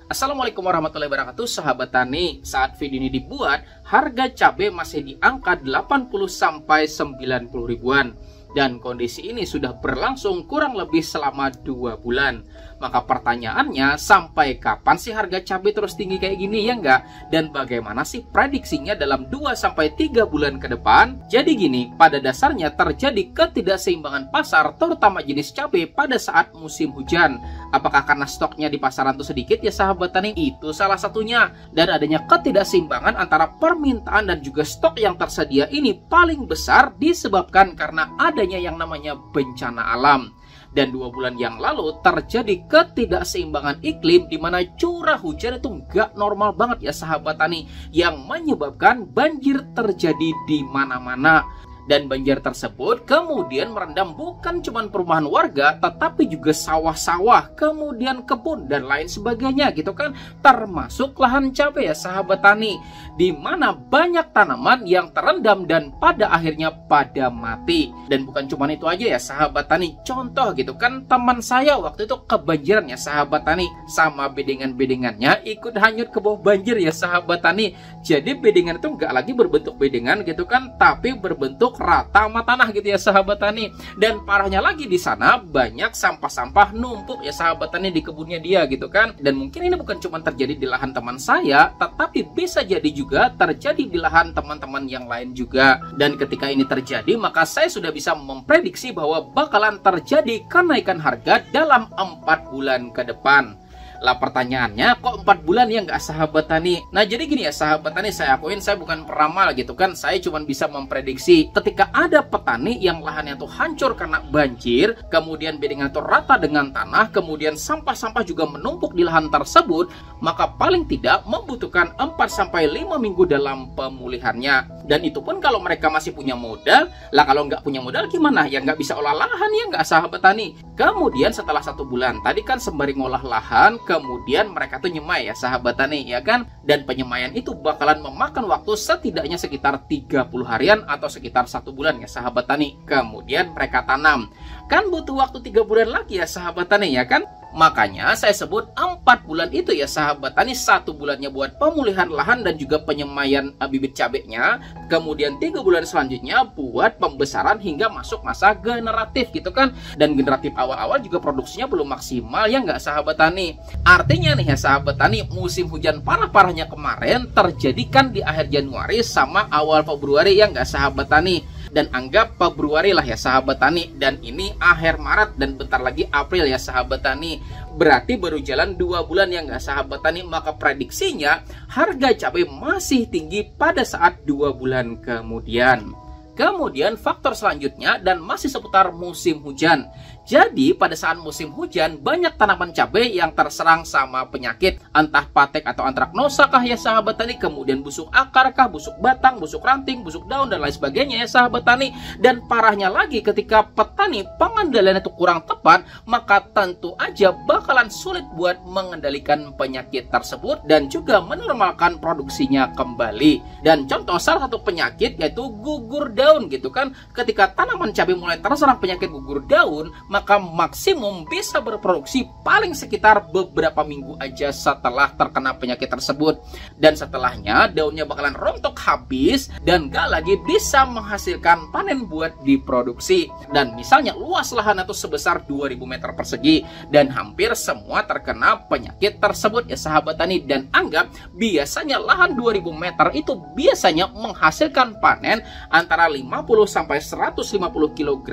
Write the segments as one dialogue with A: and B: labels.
A: Assalamualaikum warahmatullahi wabarakatuh, sahabat tani. Saat video ini dibuat, harga cabai masih di angka 80 sampai 90 ribuan. Dan kondisi ini sudah berlangsung kurang lebih selama 2 bulan. Maka pertanyaannya, sampai kapan sih harga cabai terus tinggi kayak gini, ya enggak? Dan bagaimana sih prediksinya dalam 2 sampai 3 bulan ke depan? Jadi gini, pada dasarnya terjadi ketidakseimbangan pasar terutama jenis cabai pada saat musim hujan. Apakah karena stoknya di pasaran itu sedikit ya sahabat tani? Itu salah satunya. Dan adanya ketidakseimbangan antara permintaan dan juga stok yang tersedia ini paling besar disebabkan karena adanya yang namanya bencana alam. Dan 2 bulan yang lalu terjadi ketidakseimbangan iklim di mana curah hujan itu nggak normal banget ya sahabat tani, yang menyebabkan banjir terjadi di mana-mana. Dan banjir tersebut kemudian merendam bukan cuma perumahan warga, tetapi juga sawah-sawah, kemudian kebun dan lain sebagainya gitu kan, termasuk lahan cabai ya sahabat tani, di mana banyak tanaman yang terendam dan pada akhirnya pada mati. Dan bukan cuma itu aja ya sahabat tani, contoh gitu kan, teman saya waktu itu kebanjiran ya sahabat tani, sama bedengan-bedengannya ikut hanyut ke bawah banjir ya sahabat tani. Jadi bedengan itu nggak lagi berbentuk bedengan gitu kan, tapi berbentuk rata sama tanah gitu ya sahabat tani. Dan parahnya lagi di sana banyak sampah-sampah numpuk ya sahabat tani di kebunnya dia gitu kan. Dan mungkin ini bukan cuma terjadi di lahan teman saya, tetapi bisa jadi juga terjadi di lahan teman-teman yang lain juga. Dan ketika ini terjadi, maka saya sudah bisa memprediksi bahwa bakalan terjadi kenaikan harga dalam 4 bulan ke depan. Lah pertanyaannya, kok 4 bulan ya nggak sahabat tani? Nah jadi gini ya sahabat tani, saya akuin saya bukan peramal gitu kan. Saya cuma bisa memprediksi ketika ada petani yang lahannya tuh hancur karena banjir, kemudian bedengan itu rata dengan tanah, kemudian sampah-sampah juga menumpuk di lahan tersebut, maka paling tidak membutuhkan 4-5 minggu dalam pemulihannya. Dan itu pun kalau mereka masih punya modal. Lah kalau nggak punya modal gimana? Ya nggak bisa olah lahan ya nggak sahabat tani. Kemudian setelah 1 bulan, tadi kan sembari ngolah lahan, kemudian mereka tuh nyemai ya sahabat tani ya kan. Dan penyemaian itu bakalan memakan waktu setidaknya sekitar 30 harian atau sekitar 1 bulan ya sahabat tani. Kemudian mereka tanam, kan butuh waktu 3 bulan lagi ya sahabat tani ya kan. Makanya saya sebut 4 bulan itu ya sahabat tani, 1 bulannya buat pemulihan lahan dan juga penyemaian bibit cabenya. Kemudian 3 bulan selanjutnya buat pembesaran hingga masuk masa generatif gitu kan. Dan generatif awal-awal juga produksinya belum maksimal ya nggak sahabat tani. Artinya nih ya sahabat tani, musim hujan parah-parahnya kemarin terjadi kan di akhir Januari sama awal Februari ya nggak sahabat tani. Dan anggap Februari lah ya sahabat tani, dan ini akhir Maret dan bentar lagi April ya sahabat tani. Berarti baru jalan 2 bulan ya nggak sahabat tani. Maka prediksinya harga cabai masih tinggi pada saat 2 bulan kemudian. Kemudian faktor selanjutnya dan masih seputar musim hujan. Jadi pada saat musim hujan banyak tanaman cabai yang terserang sama penyakit, entah patek atau antraknosa kah ya sahabat tani, kemudian busuk akar kah, busuk batang, busuk ranting, busuk daun dan lain sebagainya ya sahabat tani. Dan parahnya lagi ketika petani pengendalian itu kurang tepat, maka tentu aja bakalan sulit buat mengendalikan penyakit tersebut dan juga menormalkan produksinya kembali. Dan contoh salah satu penyakit yaitu gugur daun gitu kan. Ketika tanaman cabai mulai terserang penyakit gugur daun, maka maksimum bisa berproduksi paling sekitar beberapa minggu aja setelah terkena penyakit tersebut. Dan setelahnya daunnya bakalan rontok habis dan gak lagi bisa menghasilkan panen buat diproduksi. Dan misalnya luas lahan itu sebesar 2000 meter persegi dan hampir semua terkena penyakit tersebut ya sahabat tani. Dan anggap biasanya lahan 2000 meter itu biasanya menghasilkan panen antara 50 sampai 150 kg.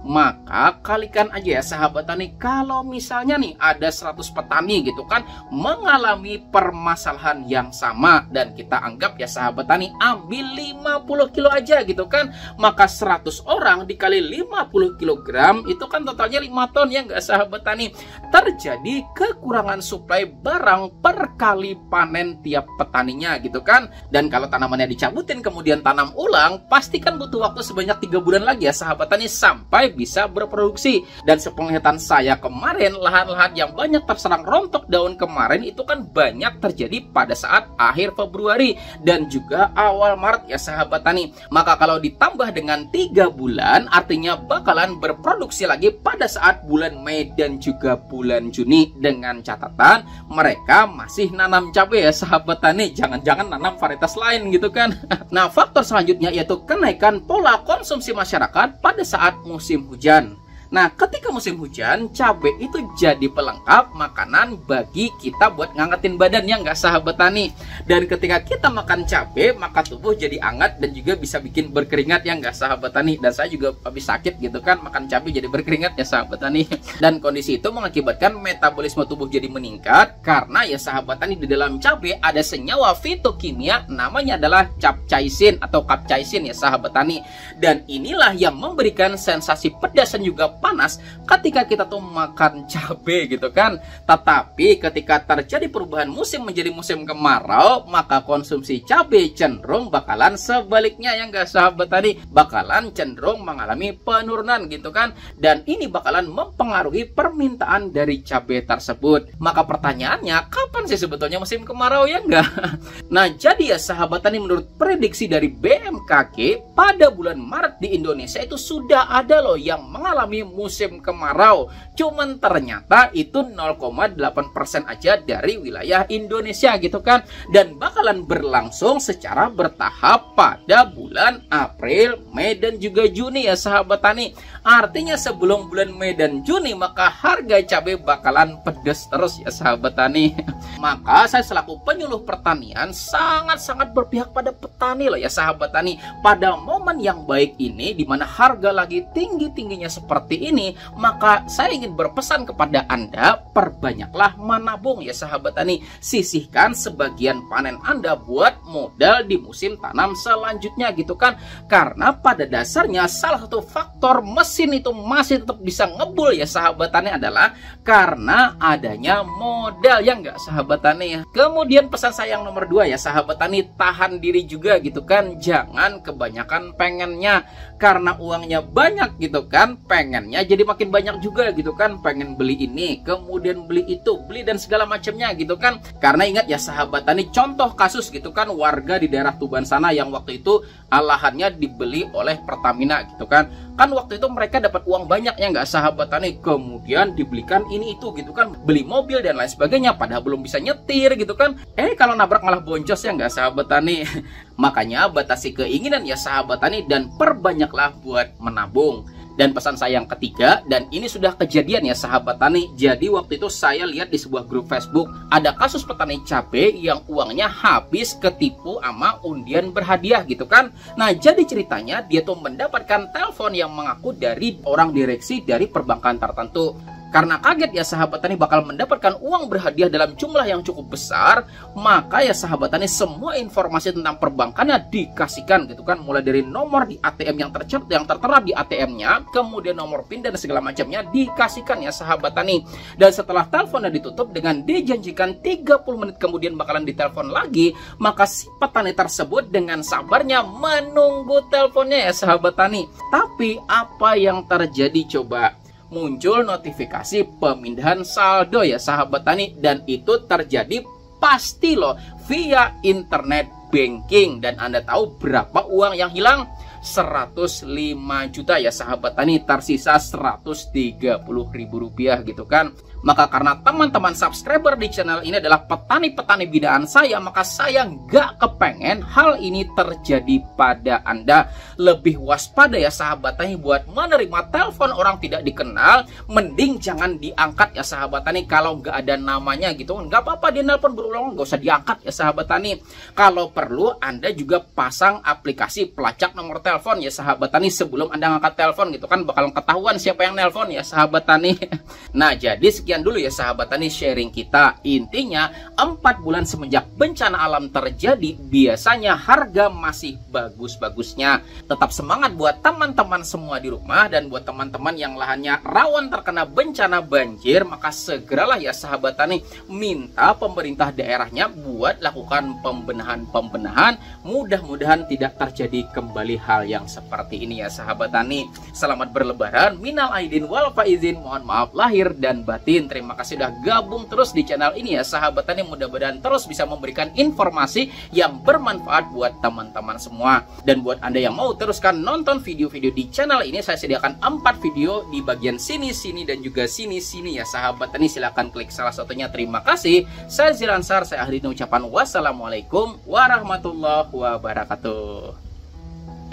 A: Maka kalikan aja ya sahabat tani, kalau misalnya nih ada 100 petani gitu kan mengalami permasalahan yang sama, dan kita anggap ya sahabat tani ambil 50 kilo aja gitu kan, maka 100 orang dikali 50 kg itu kan totalnya 5 ton ya nggak sahabat tani. Terjadi kekurangan suplai barang per kali panen tiap petaninya gitu kan. Dan kalau tanamannya dicabutin kemudian tanam ulang, pasti kan butuh waktu sebanyak 3 bulan lagi ya sahabat tani sampai bisa berproduksi. Dan sepenglihatan saya kemarin, lahan-lahan yang banyak terserang rontok daun kemarin itu kan banyak terjadi pada saat akhir Februari dan juga awal Maret ya sahabat tani. Maka kalau ditambah dengan 3 bulan artinya bakalan berproduksi lagi pada saat bulan Mei dan juga bulan Juni, dengan catatan mereka masih nanam cabai ya sahabat tani, jangan-jangan nanam varietas lain gitu kan. Nah, faktor selanjutnya yaitu kenaikan pola konsumsi masyarakat pada saat musim hujan. Nah, ketika musim hujan, cabai itu jadi pelengkap makanan bagi kita buat ngangetin badan ya nggak sahabat tani. Dan ketika kita makan cabai, maka tubuh jadi hangat dan juga bisa bikin berkeringat ya nggak sahabat tani. Dan saya juga habis sakit gitu kan, makan cabai jadi berkeringat ya sahabat tani. Dan kondisi itu mengakibatkan metabolisme tubuh jadi meningkat karena ya sahabat tani di dalam cabai ada senyawa fitokimia namanya adalah capsaicin atau capsaicin ya sahabat tani. Dan inilah yang memberikan sensasi pedas dan juga panas ketika kita tuh makan cabai gitu kan. Tetapi ketika terjadi perubahan musim menjadi musim kemarau, maka konsumsi cabai cenderung bakalan sebaliknya ya enggak sahabat tadi, bakalan cenderung mengalami penurunan gitu kan. Dan ini bakalan mempengaruhi permintaan dari cabai tersebut. Maka pertanyaannya, kapan sih sebetulnya musim kemarau ya enggak? Nah, jadi ya sahabat tani, menurut prediksi dari BMKG pada bulan Maret di Indonesia itu sudah ada loh yang mengalami musim kemarau. Cuman ternyata itu 0,8% aja dari wilayah Indonesia gitu kan. Dan bakalan berlangsung secara bertahap pada bulan April, Mei dan juga Juni ya sahabat tani. Artinya sebelum bulan Mei dan Juni maka harga cabai bakalan pedes terus ya sahabat tani. Maka saya selaku penyuluh pertanian sangat-sangat berpihak pada petani loh ya sahabat tani. Pada momen yang baik ini dimana harga lagi tinggi-tingginya seperti ini, maka saya ingin berpesan kepada Anda, perbanyaklah menabung ya sahabat tani. Sisihkan sebagian panen Anda buat modal di musim tanam selanjutnya gitu kan. Karena pada dasarnya salah satu faktor mesin itu masih tetap bisa ngebul ya sahabat tani adalah karena adanya modal ya enggak sahabat tani ya. Kemudian pesan saya yang nomor 2 ya sahabat tani, tahan diri juga gitu kan. Jangan kebanyakan pengennya, karena uangnya banyak gitu kan, pengennya jadi makin banyak juga gitu kan. Pengen beli ini, kemudian beli itu, beli dan segala macamnya gitu kan. Karena ingat ya sahabat tani, contoh kasus gitu kan, warga di daerah Tuban sana yang waktu itu lahannya dibeli oleh Pertamina gitu kan. Kan waktu itu mereka dapat uang banyak ya nggak sahabat tani, kemudian dibelikan ini itu gitu kan, beli mobil dan lain sebagainya, padahal belum bisa nyetir gitu kan. Kalau nabrak malah boncos ya nggak sahabat tani. Makanya batasi keinginan ya sahabat tani dan perbanyaklah buat menabung. Dan pesan saya yang ketiga, dan ini sudah kejadian ya sahabat tani. Jadi waktu itu saya lihat di sebuah grup Facebook ada kasus petani cabai yang uangnya habis ketipu sama undian berhadiah gitu kan. Nah, jadi ceritanya dia tuh mendapatkan telepon yang mengaku dari orang direksi dari perbankan tertentu. Karena kaget ya sahabat tani bakal mendapatkan uang berhadiah dalam jumlah yang cukup besar, maka ya sahabat tani semua informasi tentang perbankannya dikasihkan gitu kan, mulai dari nomor di ATM yang tertera di ATM-nya, kemudian nomor PIN dan segala macamnya dikasihkan ya sahabat tani. Dan setelah teleponnya ditutup dengan dijanjikan 30 menit kemudian bakalan ditelepon lagi, maka si petani tersebut dengan sabarnya menunggu teleponnya ya sahabat tani. Tapi apa yang terjadi coba? Muncul notifikasi pemindahan saldo ya sahabat tani, dan itu terjadi pasti loh via internet banking. Dan Anda tahu berapa uang yang hilang? 105 juta ya sahabat tani, tersisa 130.000 rupiah gitu kan. Maka karena teman-teman subscriber di channel ini adalah petani-petani binaan saya, maka saya nggak kepengen hal ini terjadi pada Anda. Lebih waspada ya sahabat tani buat menerima telepon orang tidak dikenal, mending jangan diangkat ya sahabat tani. Kalau nggak ada namanya gitu, nggak apa-apa dia nelpon berulang, nggak usah diangkat ya sahabat tani. Kalau perlu Anda juga pasang aplikasi pelacak nomor telepon ya sahabat tani sebelum Anda ngangkat telepon gitu kan, bakal ketahuan siapa yang nelpon ya sahabat tani. Nah, jadi sekian dulu ya sahabat tani sharing kita. Intinya 4 bulan semenjak bencana alam terjadi biasanya harga masih bagus-bagusnya. Tetap semangat buat teman-teman semua di rumah, dan buat teman-teman yang lahannya rawan terkena bencana banjir, maka segeralah ya sahabat tani minta pemerintah daerahnya buat lakukan pembenahan. Mudah-mudahan tidak terjadi kembali hal hal yang seperti ini ya sahabat tani. Selamat berlebaran, minal aidin wal faizin, mohon maaf lahir dan batin. Terima kasih sudah gabung terus di channel ini ya sahabat tani. Mudah-mudahan terus bisa memberikan informasi yang bermanfaat buat teman-teman semua. Dan buat Anda yang mau teruskan nonton video-video di channel ini, saya sediakan 4 video di bagian sini, sini, dan juga sini, sini ya sahabat tani. Silahkan klik salah satunya. Terima kasih. Saya Ziransar, saya akhiri ucapan wassalamualaikum warahmatullahi wabarakatuh.